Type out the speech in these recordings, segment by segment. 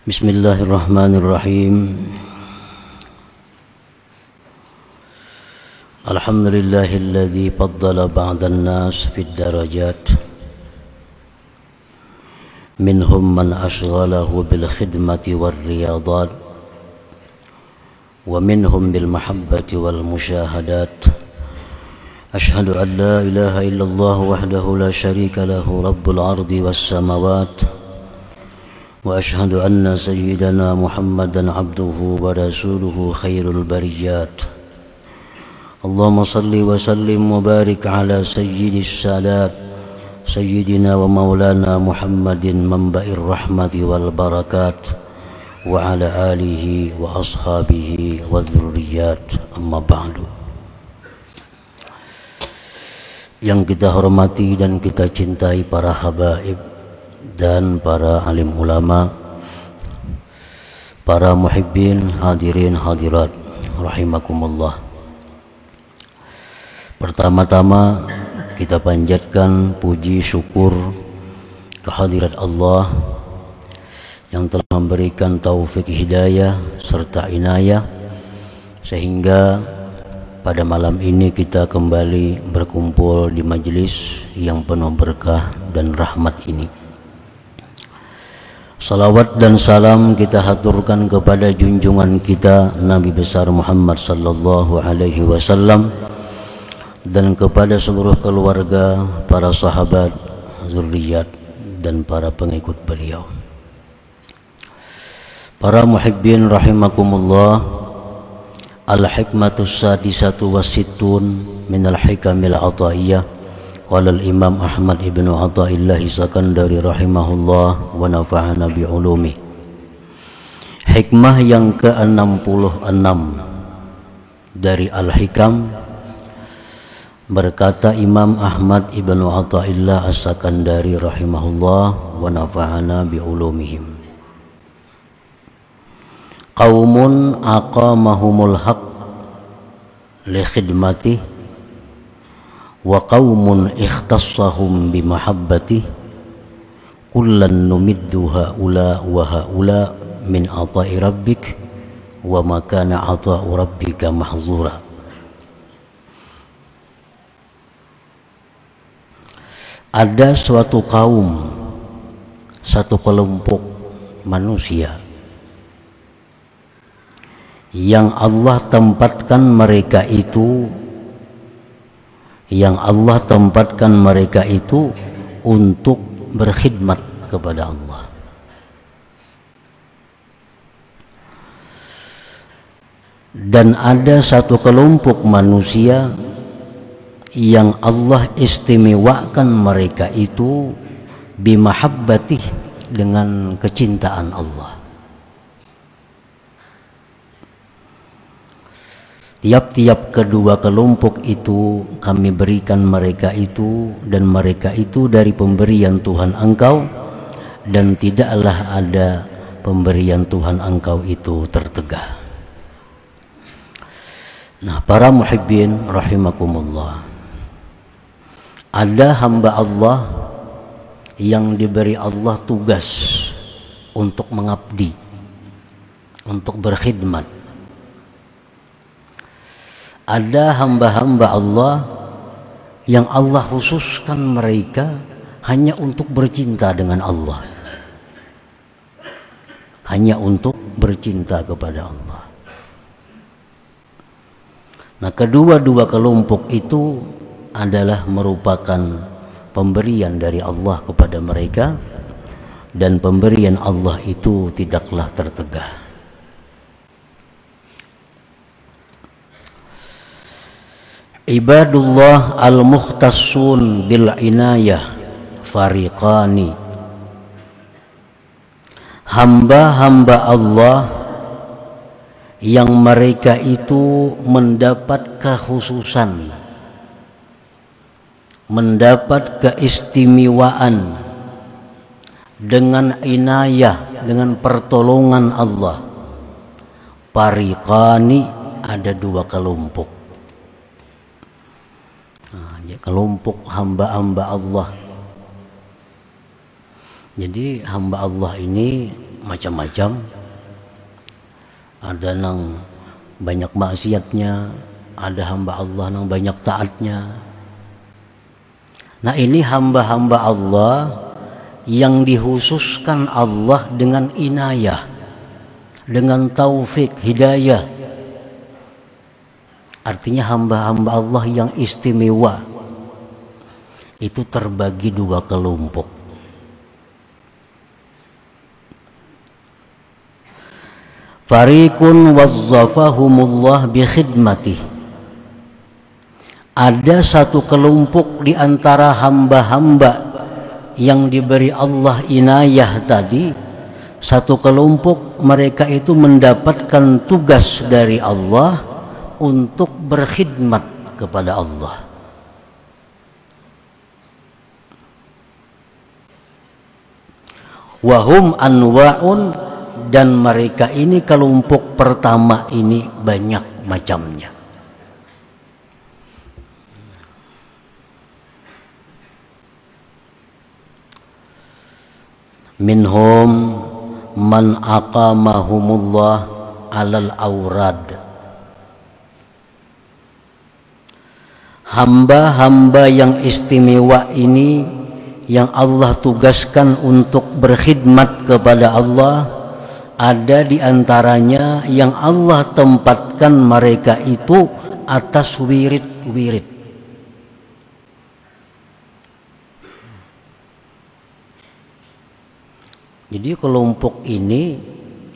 Bismillahirrahmanirrahim. Alhamdulillahilladzi faddala ba'dan nas fid darajat. Minhum man ashghalahu bil khidmati war riyadat wa minhum bil mahabbati wal musyahadat. Ashhadu an la ilaha illallah wahdahu la syarika lahu rabbul ardi was samawat. وأشهد أن سيدنا محمدا عبده ورسوله خير البريات. اللهم صل وسلم وبارك على سيد السادات سيدنا ومولانا محمد منبع الرحمة والبركات وعلى آله وأصحابه والذريات. أما بعد. Yang kita hormati dan kita cintai para habaib dan para alim ulama, para muhibbin, hadirin hadirat rahimakumullah. Pertama-tama kita panjatkan puji syukur kehadirat Allah yang telah memberikan taufik hidayah serta inayah sehingga pada malam ini kita kembali berkumpul di majelis yang penuh berkah dan rahmat ini. Salawat dan salam kita haturkan kepada junjungan kita Nabi besar Muhammad sallallahu alaihi wasallam dan kepada seluruh keluarga, para sahabat, zuriat dan para pengikut beliau. Para muhibbin rahimakumullah, al-hikmatus sadisatu wasittun minal hikamil ataiyah. Qala al-Imam Ahmad ibn Athaillah Sakandari rahimahullah wa nafa'ana bi'ulumi. Hikmah yang ke-66 dari Al-Hikam, berkata Imam Ahmad ibn Athaillah As-Sakandari rahimahullah wa nafa'ana bi'ulumihim. Qaumun aqamahumul haq li khidmatih wa qaumun ikhtassahum bimahabbati kullan numiddu haula wa haula min ata'i rabbik wa ma kana ata'u rabbika mahzura. Ada suatu kaum, satu kelompok manusia yang Allah tempatkan mereka itu untuk berkhidmat kepada Allah. Dan ada satu kelompok manusia yang Allah istimewakan mereka itu bimahabbatih, dengan kecintaan Allah. Tiap-tiap kedua kelompok itu kami berikan mereka itu, dan mereka itu dari pemberian Tuhan engkau, dan tidaklah ada pemberian Tuhan engkau itu tertegah. Nah, para muhibbin rahimakumullah, ada hamba Allah yang diberi Allah tugas untuk mengabdi, untuk berkhidmat. Ada hamba-hamba Allah yang Allah khususkan mereka hanya untuk bercinta dengan Allah, hanya untuk bercinta kepada Allah. Nah, kedua-dua kelompok itu adalah merupakan pemberian dari Allah kepada mereka, dan pemberian Allah itu tidaklah tertegah. Ibadullah al-mukhtassun bil inayah fariqani. Hamba-hamba Allah yang mereka itu mendapat kekhususan, mendapat keistimewaan dengan inayah, dengan pertolongan Allah. Fariqani, ada dua kelompok. Kelompok hamba-hamba Allah. Jadi hamba Allah ini macam-macam. Ada nang banyak maksiatnya, ada hamba Allah nang banyak taatnya. Nah, ini hamba-hamba Allah yang dihususkan Allah dengan inayah, dengan taufik, hidayah. Artinya hamba-hamba Allah yang istimewa itu terbagi dua kelompok. Fariqun wazzafahumullah bi khidmatih. Ada satu kelompok di antara hamba-hamba yang diberi Allah inayah tadi. Satu kelompok mereka itu mendapatkan tugas dari Allah untuk berkhidmat kepada Allah. Wahum anwa'un, dan mereka ini kelompok pertama ini banyak macamnya. Minhum man aqamahumullah alal aurad. Hamba-hamba yang istimewa ini yang Allah tugaskan untuk berkhidmat kepada Allah, ada di antaranya yang Allah tempatkan mereka itu atas wirid-wirid. Jadi kelompok ini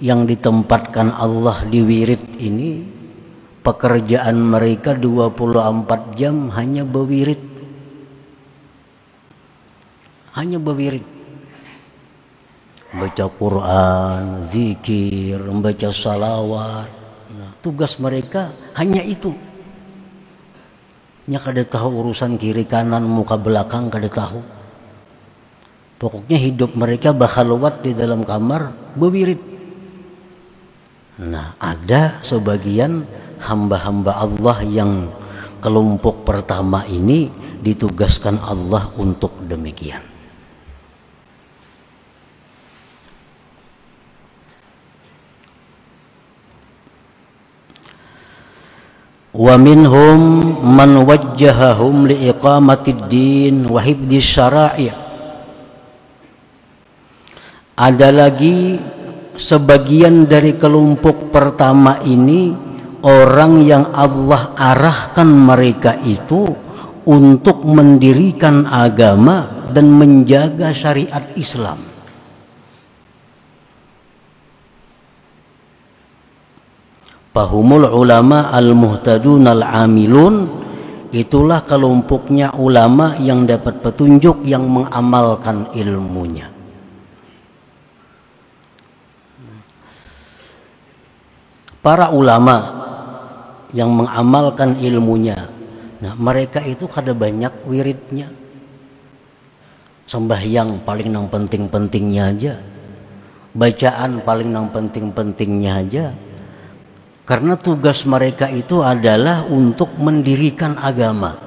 yang ditempatkan Allah di wirid ini, pekerjaan mereka 24 jam hanya berwirid. Hanya berwirid. Baca Quran, zikir, membaca salawat. Nah, tugas mereka hanya itu. Nya kada tahu urusan kiri kanan, muka belakang kada tahu. Pokoknya hidup mereka bakhalwat di dalam kamar berwirid. Nah, ada sebagian hamba-hamba Allah yang kelompok pertama ini ditugaskan Allah untuk demikian. Wa minhum man wajjahahum liiqamatid din wa hifdhish syara'i'. Ada lagi sebagian dari kelompok pertama ini orang yang Allah arahkan mereka itu untuk mendirikan agama dan menjaga syariat Islam. Fahumul ulama al-muhtadun al-amilun. Itulah kelompoknya ulama yang dapat petunjuk, yang mengamalkan ilmunya. Para ulama yang mengamalkan ilmunya, nah mereka itu kada banyak wiridnya. Sembahyang paling nang penting-pentingnya aja, bacaan paling nang penting-pentingnya aja. Karena tugas mereka itu adalah untuk mendirikan agama.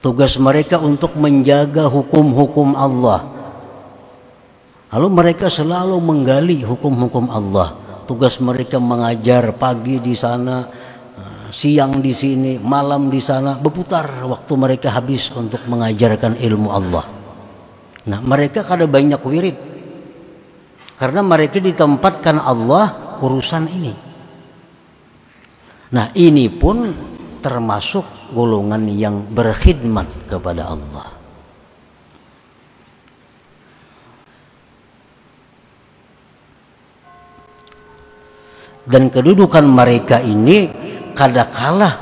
Tugas mereka untuk menjaga hukum-hukum Allah. Lalu mereka selalu menggali hukum-hukum Allah. Tugas mereka mengajar pagi di sana, siang di sini, malam di sana, berputar waktu mereka habis untuk mengajarkan ilmu Allah. Nah, mereka kada banyak wirid karena mereka ditempatkan Allah urusan ini. Nah, ini pun termasuk golongan yang berkhidmat kepada Allah. Dan kedudukan mereka ini kada kalah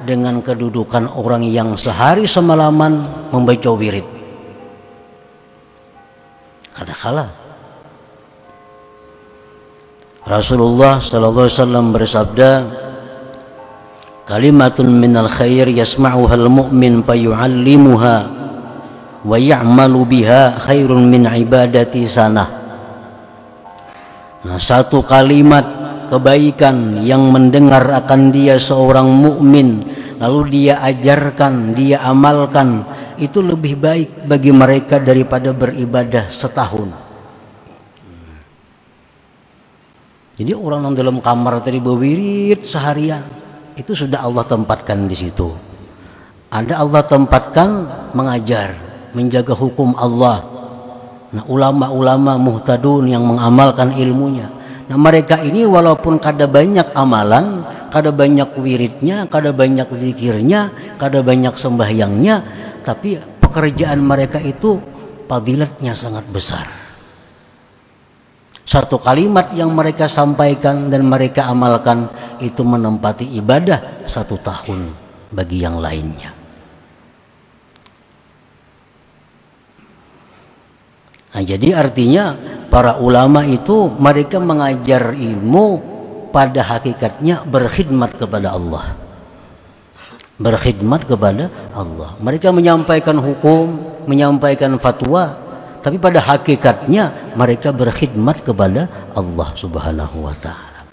dengan kedudukan orang yang sehari semalaman membaca wirid. Kada kalah. Rasulullah sallallahu alaihi wasallam bersabda, "Kalimatun minal khair yasma'uha al-mu'min fayu'allimuha wa ya'malu biha khairun min ibadati sanah." Nah, satu kalimat kebaikan yang mendengar akan dia seorang mukmin, lalu dia ajarkan, dia amalkan, itu lebih baik bagi mereka daripada beribadah setahun. Jadi orang yang dalam kamar tadi berwirid seharian itu sudah Allah tempatkan di situ. Ada Allah tempatkan mengajar, menjaga hukum Allah. Nah, ulama-ulama muhtadun yang mengamalkan ilmunya. Nah, mereka ini walaupun kada banyak amalan, kada banyak wiridnya, kada banyak zikirnya, kada banyak sembahyangnya, tapi pekerjaan mereka itu fadilatnya sangat besar. Satu kalimat yang mereka sampaikan dan mereka amalkan itu menempati ibadah 1 tahun bagi yang lainnya. Nah, jadi artinya para ulama itu mereka mengajar ilmu pada hakikatnya berkhidmat kepada Allah. Berkhidmat kepada Allah. Mereka menyampaikan hukum, menyampaikan fatwa, tapi pada hakikatnya mereka berkhidmat kepada Allah Subhanahu wa taala.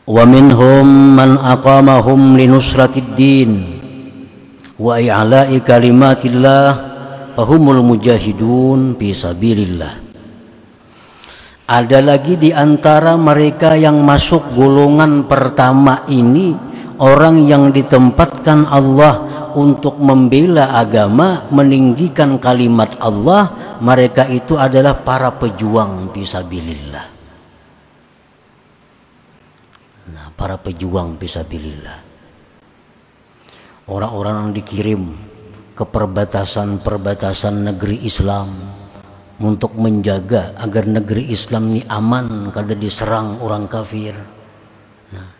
Wa minhum man aqamahum linusratid din wa i'la'i kalimatillah fahumul mujahidun fi sabilillah. Ada lagi di antara mereka yang masuk golongan pertama ini, orang yang ditempatkan Allah untuk membela agama, meninggikan kalimat Allah. Mereka itu adalah para pejuang fisabilillah. Nah, para pejuang fisabilillah, orang-orang yang dikirim ke perbatasan-perbatasan negeri Islam untuk menjaga agar negeri Islam ini aman, kada diserang orang kafir. Nah,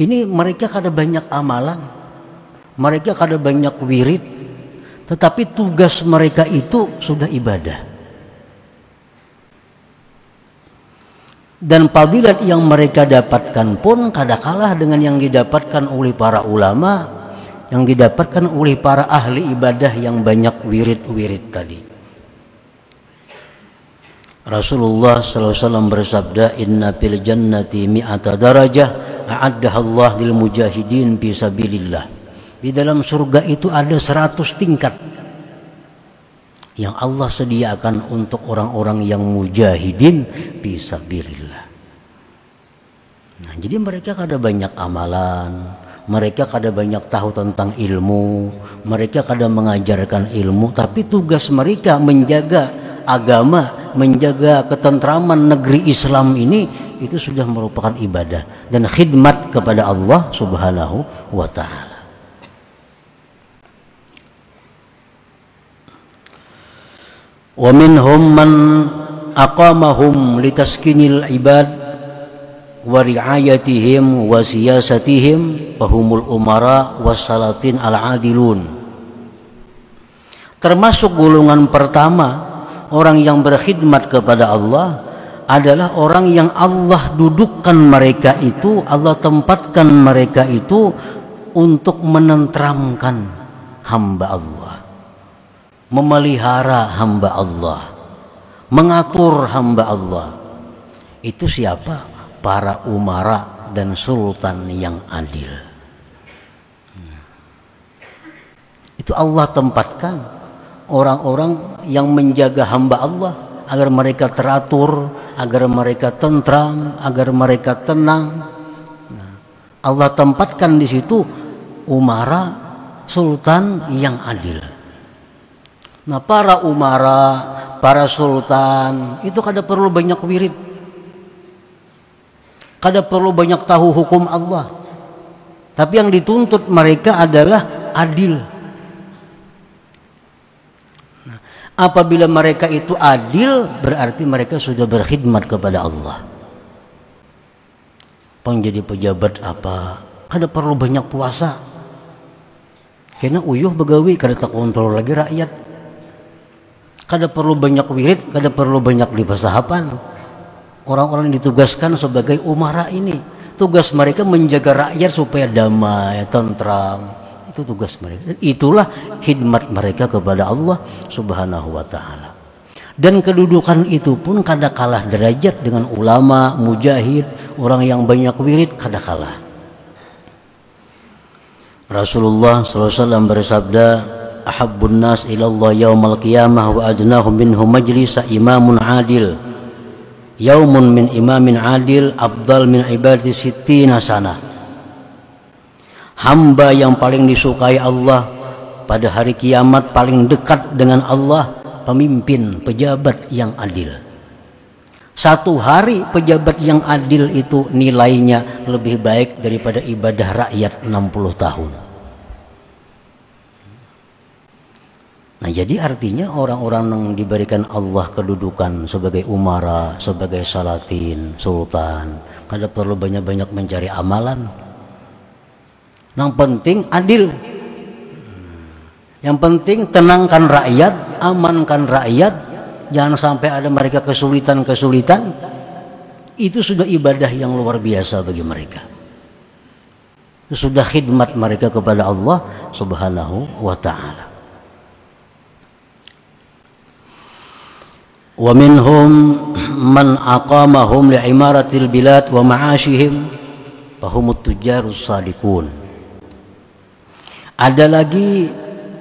ini mereka kada banyak amalan, mereka kada banyak wirid, tetapi tugas mereka itu sudah ibadah. Dan fadilat yang mereka dapatkan pun kada kalah dengan yang didapatkan oleh para ulama, yang didapatkan oleh para ahli ibadah yang banyak wirid-wirid tadi. Rasulullah SAW bersabda, inna fil jannati mi'ata darajah a'addaha Allah lil mujahidin fi sabilillah. Di dalam surga itu ada 100 tingkat yang Allah sediakan untuk orang-orang yang mujahidin fi sabilillah. Nah, jadi mereka kada banyak amalan, mereka kada banyak tahu tentang ilmu, mereka kada mengajarkan ilmu, tapi tugas mereka menjaga agama, menjaga ketentraman negeri Islam ini, itu sudah merupakan ibadah dan khidmat kepada Allah Subhanahu wa ta'ala. Wa minhum man aqamahum litaskinil ibad wa ri'ayatihim wa siyasatihim fahumul umara wassalatin al-adilun. Termasuk golongan pertama orang yang berkhidmat kepada Allah adalah orang yang Allah dudukkan mereka itu, Allah tempatkan mereka itu untuk menenteramkan hamba Allah, memelihara hamba Allah, mengatur hamba Allah. Itu siapa? Para umara dan sultan yang adil. Itu Allah tempatkan orang-orang yang menjaga hamba Allah agar mereka teratur, agar mereka tentram, agar mereka tenang. Nah, Allah tempatkan di situ umara, sultan yang adil. Nah, para umara, para sultan itu kada perlu banyak wirid, kada perlu banyak tahu hukum Allah, tapi yang dituntut mereka adalah adil. Apabila mereka itu adil, berarti mereka sudah berkhidmat kepada Allah. Penjadi pejabat apa, kada perlu banyak puasa, karena uyuh begawi, kada tak kontrol lagi rakyat. Kada perlu banyak wirid, kada perlu banyak lipasahapan. Orang-orang yang ditugaskan sebagai umara ini, tugas mereka menjaga rakyat supaya damai, tentram. Itu tugas mereka. Dan itulah khidmat mereka kepada Allah Subhanahu wa ta'ala. Dan kedudukan itu pun kada kalah derajat dengan ulama, mujahid, orang yang banyak wirid, kada kalah. Rasulullah SAW bersabda, ahabbun nas ilallah yaumal qiyamah wa adnahum minhu majlisa imamun adil. Yaumun min imamin adil afdal min ibadati sittina sana. Hamba yang paling disukai Allah pada hari kiamat, paling dekat dengan Allah, pemimpin, pejabat yang adil. Satu hari pejabat yang adil itu nilainya lebih baik daripada ibadah rakyat 60 tahun. Nah, jadi artinya orang-orang yang diberikan Allah kedudukan sebagai umara, sebagai salatin, sultan, kada perlu banyak-banyak mencari amalan. Yang penting adil. Yang penting tenangkan rakyat, amankan rakyat, jangan sampai ada mereka kesulitan-kesulitan. Itu sudah ibadah yang luar biasa bagi mereka. Itu sudah khidmat mereka kepada Allah Subhanahu wa ta'ala. Wa minhum man aqamahum li'imaratil bilad wa ma'ashihim fahumut tujarus sadiqun. Ada lagi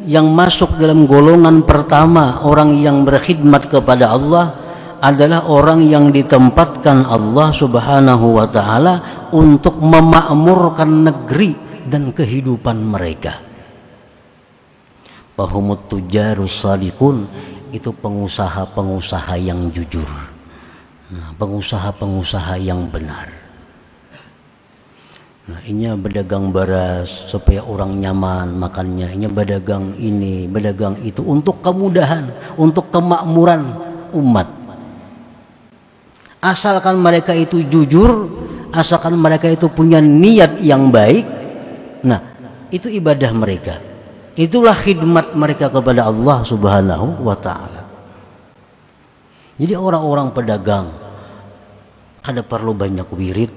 yang masuk dalam golongan pertama, orang yang berkhidmat kepada Allah adalah orang yang ditempatkan Allah Subhanahu wa ta'ala untuk memakmurkan negeri dan kehidupan mereka. Fahumut tujarus sadiqun, itu pengusaha-pengusaha yang jujur, pengusaha-pengusaha yang benar. Nah, ini berdagang beras supaya orang nyaman makannya, ini berdagang ini, berdagang itu untuk kemudahan, untuk kemakmuran umat. Asalkan mereka itu jujur, asalkan mereka itu punya niat yang baik, nah itu ibadah mereka. Itulah khidmat mereka kepada Allah Subhanahu wa ta'ala. Jadi orang-orang pedagang kada perlu banyak wirid,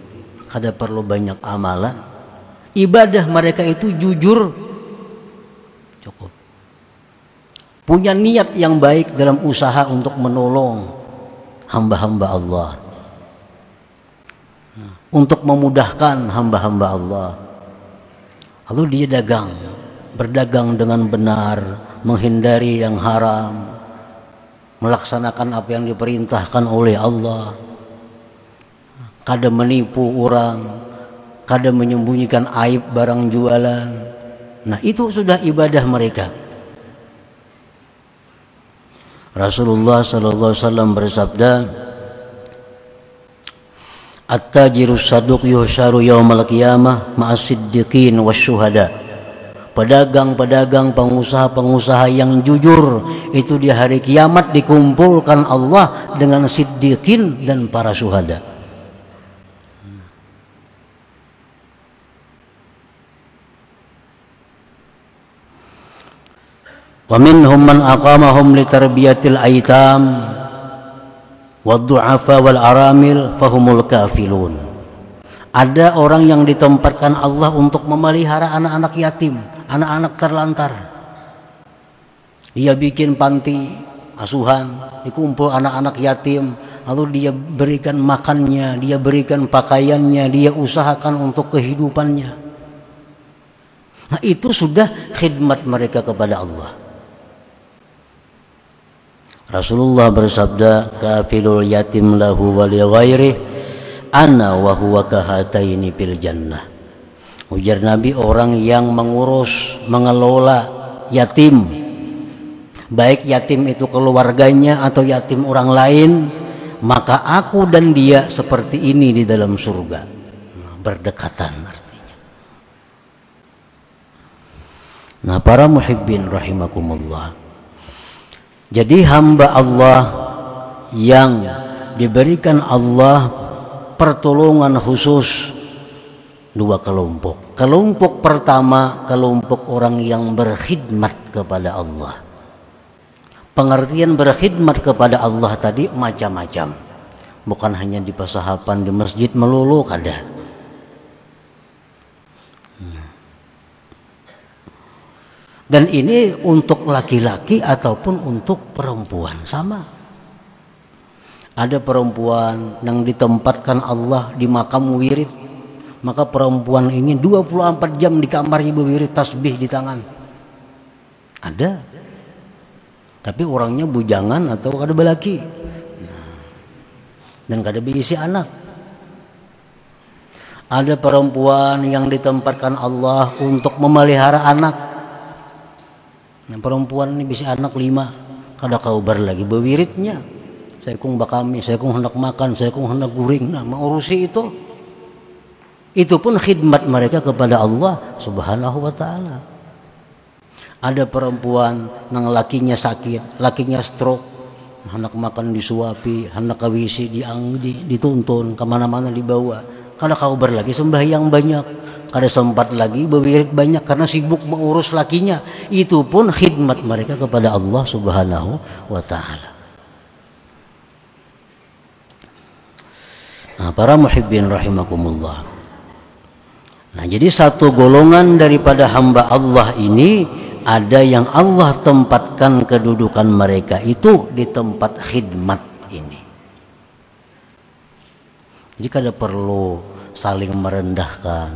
kada perlu banyak amalan. Ibadah mereka itu jujur, cukup. Punya niat yang baik dalam usaha untuk menolong hamba-hamba Allah, untuk memudahkan hamba-hamba Allah. Lalu dia berdagang dengan benar, menghindari yang haram, melaksanakan apa yang diperintahkan oleh Allah, kada menipu orang, kada menyembunyikan aib barang jualan. Nah, itu sudah ibadah mereka. Rasulullah sallallahu alaihi wasallam bersabda, "At-tajirus saduq yuhsyaru yaumal qiyamah ma'as siddiqin wasyuhada." Pedagang-pedagang, pengusaha-pengusaha yang jujur itu di hari kiamat dikumpulkan Allah dengan siddiqin dan para syuhada. Wa minhum man aqamahum li tarbiyatil aitam wad du'afa wal aramil fahumul kafilun. Ada orang yang ditempatkan Allah untuk memelihara anak-anak yatim, anak-anak terlantar. Dia bikin panti asuhan, dikumpul anak-anak yatim, lalu dia berikan makannya, dia berikan pakaiannya, dia usahakan untuk kehidupannya. Nah, itu sudah khidmat mereka kepada Allah. Rasulullah bersabda, "Kafilul yatim lahu wa li ghairihi ana wa huwa kahataini fil jannah." Ujar Nabi, orang yang mengurus, mengelola yatim, baik yatim itu keluarganya atau yatim orang lain, maka aku dan dia seperti ini di dalam surga. Berdekatan artinya. Nah, para muhibbin rahimakumullah, jadi hamba Allah yang diberikan Allah pertolongan khusus dua kelompok. Kelompok pertama, kelompok orang yang berkhidmat kepada Allah. Pengertian berkhidmat kepada Allah tadi macam-macam. Bukan hanya di pasahapan, di masjid melulu kada. Dan ini untuk laki-laki ataupun untuk perempuan sama. Ada perempuan yang ditempatkan Allah di makam wirid, maka perempuan ini 24 jam di kamar ibu wirid, tasbih di tangan. Ada. Tapi orangnya bujangan atau kada balaki. Dan kada berisi anak. Ada perempuan yang ditempatkan Allah untuk memelihara anak. Yang perempuan ini bisa anak 5. Kada kaubar lagi bewiritnya. Saya kung bakami, saya kung hendak makan, saya kung hendak guring. Nah, mengurusi itu. Itu pun khidmat mereka kepada Allah Subhanahu wa ta'ala. Ada perempuan yang lakinya sakit, lakinya stroke, hendak makan disuapi, hendak kawisi dituntun, kemana-mana dibawa. Kada kaubar lagi sembahyang banyak, kada sempat lagi bewirit banyak karena sibuk mengurus lakinya. Itu pun khidmat mereka kepada Allah Subhanahu wa ta'ala. Nah, para muhibbin rahimakumullah. Nah, jadi satu golongan daripada hamba Allah ini ada yang Allah tempatkan kedudukan mereka itu di tempat khidmat ini. Jadi kada perlu saling merendahkan,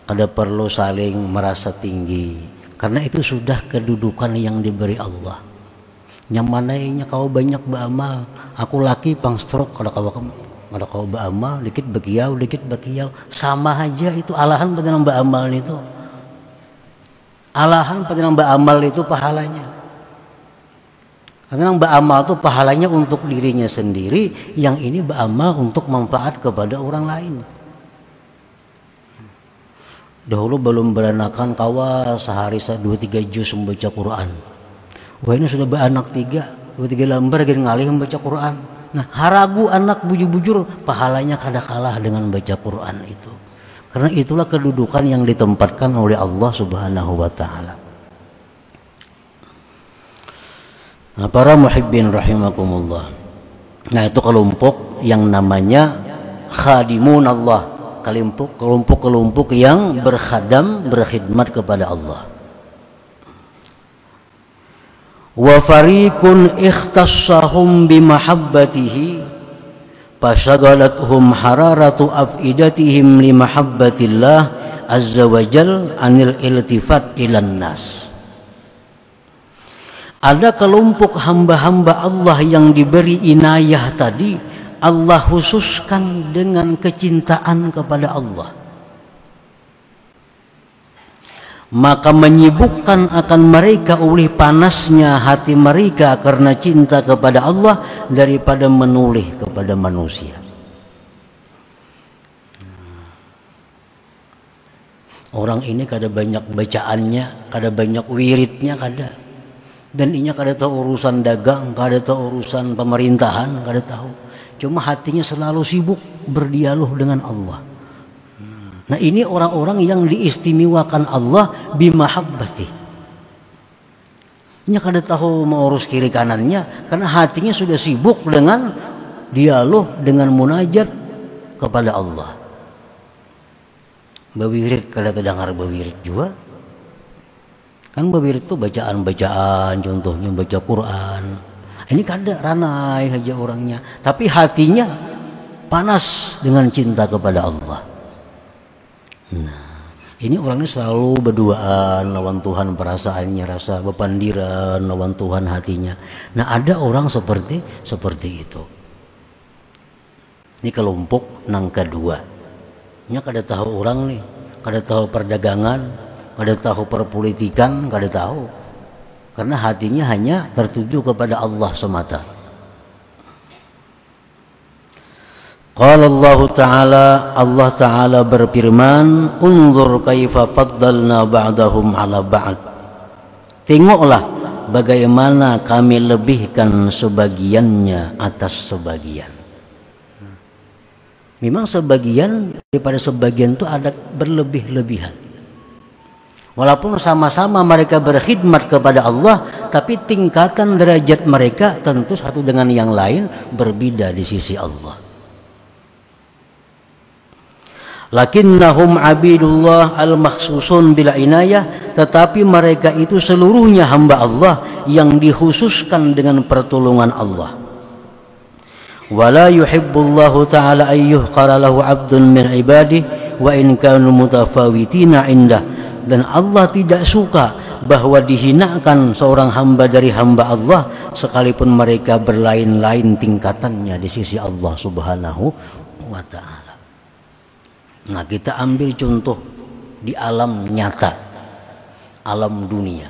kada perlu saling merasa tinggi, karena itu sudah kedudukan yang diberi Allah. Nyamanainya kau banyak beramal, aku laki pang stroke, kada kau beramal, dikit bakiau, sama aja itu alahan pada nang beramal itu. Alahan pada nang beramal itu pahalanya. Karena yang beramal itu pahalanya untuk dirinya sendiri, yang ini beramal untuk manfaat kepada orang lain. Dahulu belum beranakan kawa sehari 2-3 juz membaca Quran. Wah, ini sudah beranak 2-3 lembar gini ngalih membaca Quran. Nah, haragu anak bujur-bujur pahalanya kada kalah dengan baca Quran itu. Karena itulah kedudukan yang ditempatkan oleh Allah Subhanahu wa ta'ala. Nah, para muhibbin rahimakumullah. Nah, itu kelompok yang namanya khadimun Allah. Kelompok yang berkhidmat kepada Allah. Wa fariqun ikhtassahum bimahabbatihi fasagalathum hararatu afidatihim limahabbatillah azza wa jal anil iltifat ilan nas. Ada kelompok hamba-hamba Allah yang diberi inayah tadi, Allah khususkan dengan kecintaan kepada Allah. Maka menyibukkan akan mereka oleh panasnya hati mereka karena cinta kepada Allah daripada menoleh kepada manusia. Orang ini kada banyak bacaannya, kada banyak wiridnya, kada. Dan inya kada tahu urusan dagang, kada tahu urusan pemerintahan, kada tahu. Cuma hatinya selalu sibuk berdialog dengan Allah. Nah, ini orang-orang yang diistimewakan Allah bimahabbati. Inya kada tahu mengurus kiri kanannya karena hatinya sudah sibuk dengan dialog, dengan munajat kepada Allah. Bawirid kada terdengar bawirid juga. Kan bawirid itu bacaan-bacaan, contohnya baca Quran. Ini kada ranai aja orangnya, tapi hatinya panas dengan cinta kepada Allah. Nah, ini orangnya selalu berduaan lawan Tuhan, perasaannya rasa bepandiran lawan Tuhan hatinya. Nah, ada orang seperti itu. Ini kelompok nang kedua. Nya kada tahu orang nih, kada tahu perdagangan, kada tahu perpolitikan, kada tahu. Karena hatinya hanya tertuju kepada Allah semata. Qala Allah Ta'ala berfirman, "Unzur kaifa faddalna ba'dahum 'ala ba'd." Tengoklah bagaimana kami lebihkan sebagiannya atas sebagian. Memang sebagian daripada sebagian itu ada berlebih-lebihan. Walaupun sama-sama mereka berkhidmat kepada Allah, tapi tingkatan derajat mereka tentu satu dengan yang lain berbeda di sisi Allah. Lakinnahum abidullah al-makhsusun bila inayah, tetapi mereka itu seluruhnya hamba Allah yang dikhususkan dengan pertolongan Allah. Wala yuhibbullahu ta'ala ayyuhqara lahu 'abdun min ibadihi wa in kanu mutafawitina indah. Dan Allah tidak suka bahwa dihinakan seorang hamba dari hamba Allah sekalipun mereka berlain-lain tingkatannya di sisi Allah Subhanahu wa ta'ala. Nah, kita ambil contoh di alam nyata, alam dunia.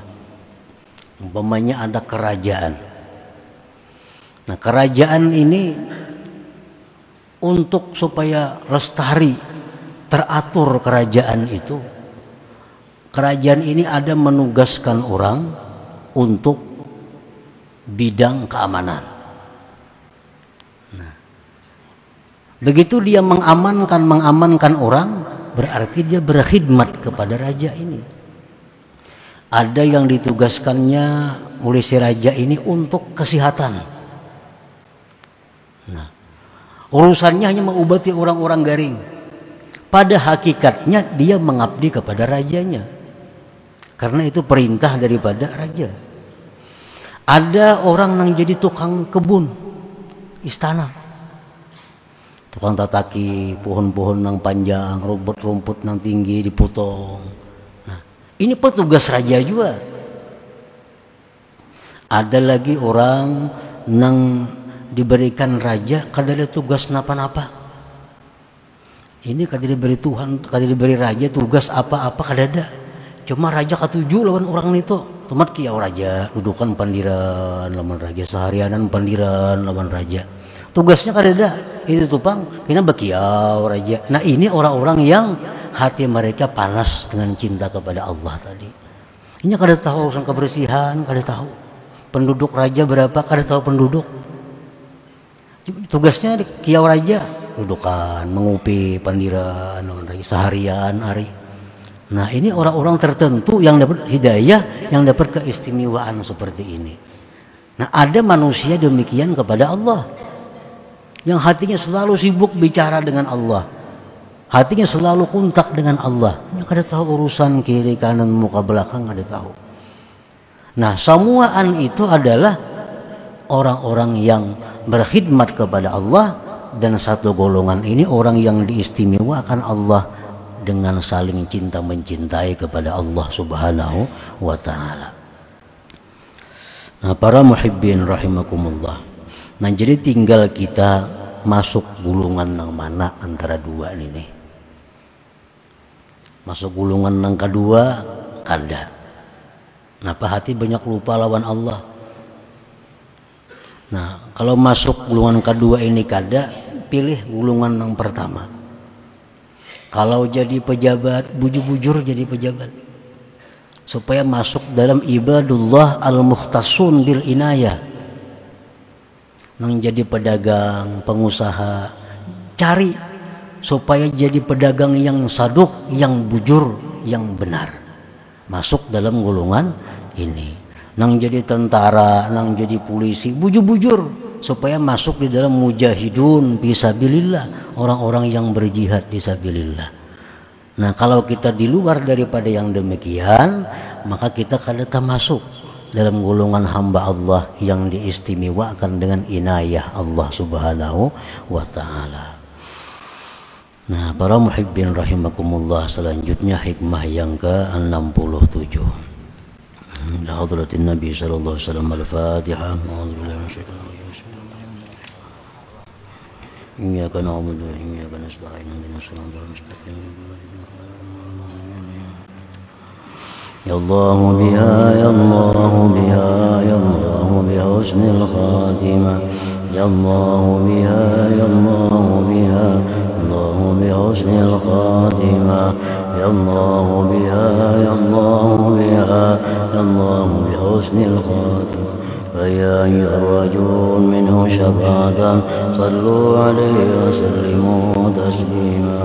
Umpamanya ada kerajaan. Nah, kerajaan ini untuk supaya lestari, teratur kerajaan itu, kerajaan ini ada menugaskan orang untuk bidang keamanan. Nah, begitu dia mengamankan orang, berarti dia berkhidmat kepada raja ini. Ada yang ditugaskannya oleh si raja ini untuk kesehatan. Nah, urusannya hanya mengobati orang-orang garing. Pada hakikatnya dia mengabdi kepada rajanya, karena itu perintah daripada raja. Ada orang yang jadi tukang kebun istana, tukang tataki pohon-pohon yang panjang, rumput-rumput yang tinggi dipotong. Nah, ini petugas raja juga. Ada lagi orang yang diberikan raja kadang ada tugas napa-napa. Ini kada diberi Tuhan, kada diberi raja tugas apa-apa kada ada. Cuma raja katuju lawan orang itu. Tomat kiau raja, dudukan pandiran lawan raja, seharianan pandiran lawan raja. Tugasnya kada ada. Itu tupang kena bekiau raja. Nah, ini orang-orang yang hati mereka panas dengan cinta kepada Allah tadi. Ini kada tahu urusan kebersihan, kada tahu. Penduduk raja berapa, kada tahu penduduk. Tugasnya kiau raja, dudukan, mengupi pandiran seharian hari. Nah, ini orang-orang tertentu yang dapat hidayah, yang dapat keistimewaan seperti ini. Nah, ada manusia demikian kepada Allah, yang hatinya selalu sibuk bicara dengan Allah, hatinya selalu kontak dengan Allah. Yang kada tahu urusan kiri kanan muka belakang, kada tahu. Nah, semuaan itu adalah orang-orang yang berkhidmat kepada Allah, dan satu golongan ini orang yang diistimewakan Allah dengan saling cinta mencintai kepada Allah Subhanahu wa ta'ala. Nah, para muhibbin rahimakumullah. Nah, jadi tinggal kita masuk gulungan yang mana antara dua ini. Masuk gulungan yang kedua kada. Napa hati banyak lupa lawan Allah. Nah, kalau masuk gulungan kedua ini kada, pilih gulungan yang pertama. Kalau jadi pejabat, bujur-bujur jadi pejabat, supaya masuk dalam ibadullah al-mukhtasun bil inayah. Nang jadi pedagang, pengusaha, cari supaya jadi pedagang yang saduk, yang bujur, yang benar. Masuk dalam gulungan ini. Nang jadi tentara, nang jadi polisi, bujur-bujur supaya masuk di dalam mujahidun fisabilillah, orang-orang yang berjihad fisabilillah. Nah, kalau kita di luar daripada yang demikian, maka kita kada masuk dalam golongan hamba Allah yang diistimewakan dengan inayah Allah Subhanahu wa ta'ala. Nah, para muhibbin rahimakumullah, selanjutnya hikmah yang ke-67. Hadratin Nabi sallallahu alaihi wasallam. Al-Fatihah. Iyyaka na'budu wa iyyaka nasta'in. Ihdinas siratal mustaqim. Ya Allah biha, ya Allah biha, ya Allah biha husnul khatimah. Ya Allah biha, ya Allah biha, Allah biha husnul khatimah. Ya Allah biha, ya Allah biha, Allah بحسن الخاتم. فيا أيها الرجل منه شفاعة صلوا عليه وسلموا تسليما.